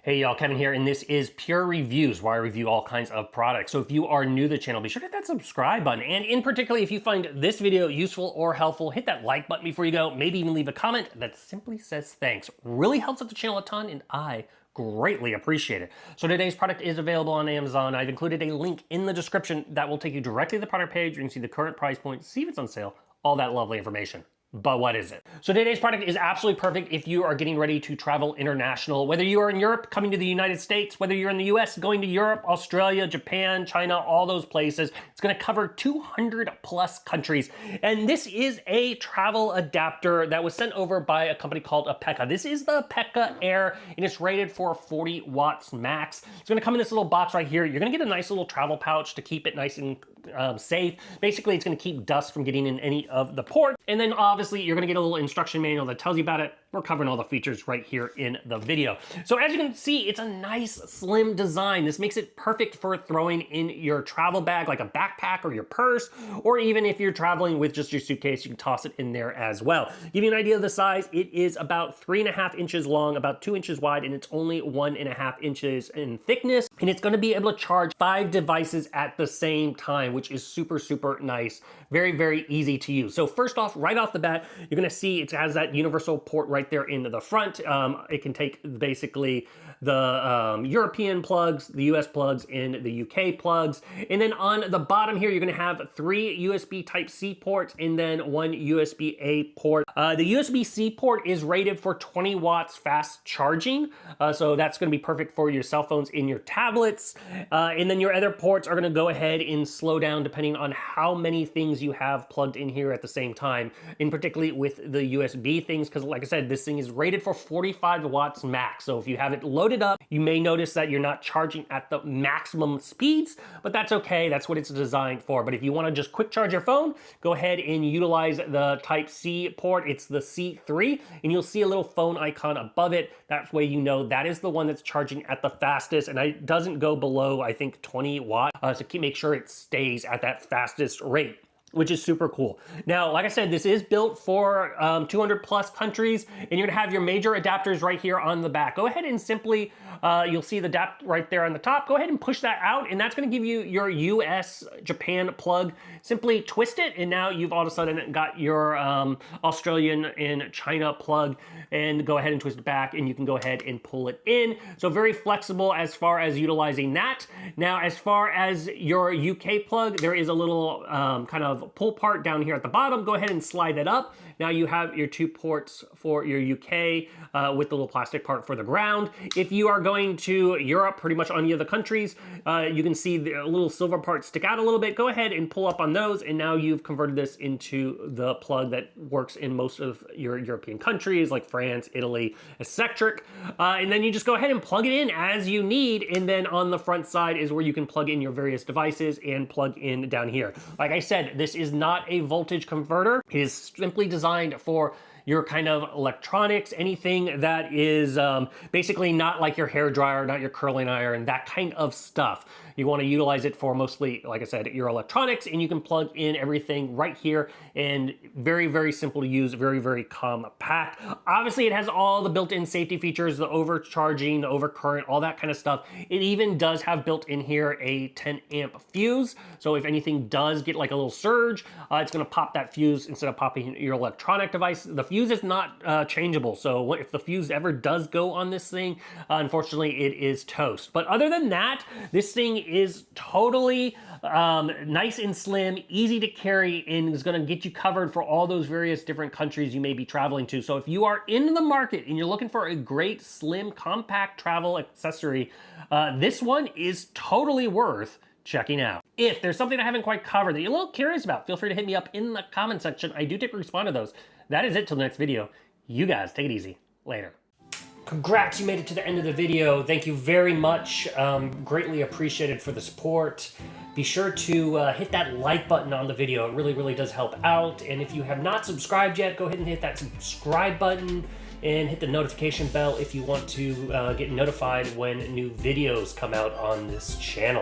Hey y'all, Kevin here, and this is Pure Reviews, where I review all kinds of products. So if you are new to the channel, be sure to hit that subscribe button. And in particular, if you find this video useful or helpful, hit that like button before you go. Maybe even leave a comment that simply says thanks. Really helps out the channel a ton, and I greatly appreciate it. So today's product is available on Amazon. I've included a link in the description that will take you directly to the product page. You can see the current price point, see if it's on sale, all that lovely information. But what is it? So today's product is absolutely perfect if you are getting ready to travel international. Whether you are in Europe, coming to the United States, whether you're in the US, going to Europe, Australia, Japan, China, all those places. It's gonna cover 200 plus countries. And this is a travel adapter that was sent over by a company called EPICKA. This is the EPICKA Air, and it's rated for 40 watts max. It's gonna come in this little box right here. You're gonna get a nice little travel pouch to keep it nice and safe. Basically, it's gonna keep dust from getting in any of the ports. And then obviously, you're gonna get a little instruction manual that tells you about it. We're covering all the features right here in the video. So as you can see, it's a nice slim design. This makes it perfect for throwing in your travel bag, like a backpack or your purse, or even if you're traveling with just your suitcase, you can toss it in there as well. Give you an idea of the size, it is about 3.5 inches long, about 2 inches wide, and it's only 1.5 inches in thickness. And it's gonna be able to charge 5 devices at the same time, which is super, super nice. Very, very easy to use. So first off, right off the bat, you're gonna see it has that universal port right there into the front. It can take basically the European plugs, the US plugs, and the UK plugs. And then on the bottom here, you're gonna have 3 USB Type-C ports and then 1 USB-A port. The USB-C port is rated for 20 watts fast charging. So that's gonna be perfect for your cell phones and your tablets. And then your other ports are gonna go ahead and slow down depending on how many things you have plugged in here at the same time, in particularly with the USB things, because like I said, this thing is rated for 45 watts max. So if you have it loaded up, you may notice that you're not charging at the maximum speeds, but that's okay. That's what it's designed for. But if you want to just quick charge your phone, go ahead and utilize the Type-C port. It's the C3, and you'll see a little phone icon above it. That way you know that is the one that's charging at the fastest, and it doesn't go below, I think, 20 watts. So make sure it stays at that fastest rate, which is super cool. Now, like I said, this is built for 200 plus countries, and you're gonna have your major adapters right here on the back. Go ahead and simply, you'll see the adapt right there on the top. Go ahead and push that out, and that's gonna give you your US Japan plug. Simply twist it, and now you've all of a sudden got your Australian and China plug, and go ahead and twist it back, and you can go ahead and pull it in. So very flexible as far as utilizing that. Now, as far as your UK plug, there is a little kind of pull part down here at the bottom. Go ahead and slide that up. Now you have your 2 ports for your UK with the little plastic part for the ground. If you are going to Europe, pretty much any of the countries, you can see the little silver parts stick out a little bit. Go ahead and pull up on those, and now you've converted this into the plug that works in most of your European countries like France, Italy, etc. And then you just go ahead and plug it in as you need, and then on the front side is where you can plug in your various devices and plug in down here. Like I said, this is not a voltage converter. It is simply designed for your kind of electronics, anything that is basically not like your hair dryer, not your curling iron, that kind of stuff. You want to utilize it for mostly, like I said, your electronics, and you can plug in everything right here, and very, very simple to use, very, very compact. Obviously, it has all the built-in safety features, the overcharging, the overcurrent, all that kind of stuff. It even does have built in here a 10 amp fuse. So if anything does get like a little surge, it's gonna pop that fuse instead of popping your electronic device. The fuse is not changeable. So if the fuse ever does go on this thing, unfortunately it is toast. But other than that, this thing is totally nice and slim, easy to carry, and is gonna get you covered for all those various different countries you may be traveling to. So if you are in the market and you're looking for a great, slim, compact travel accessory, this one is totally worth checking out. If there's something I haven't quite covered that you're a little curious about, feel free to hit me up in the comment section. I do take respond to those. That is it till the next video. You guys take it easy. Later. Congrats, you made it to the end of the video. Thank you very much. Greatly appreciated for the support. Be sure to hit that like button on the video. It really, really does help out. And if you have not subscribed yet, go ahead and hit that subscribe button and hit the notification bell if you want to get notified when new videos come out on this channel.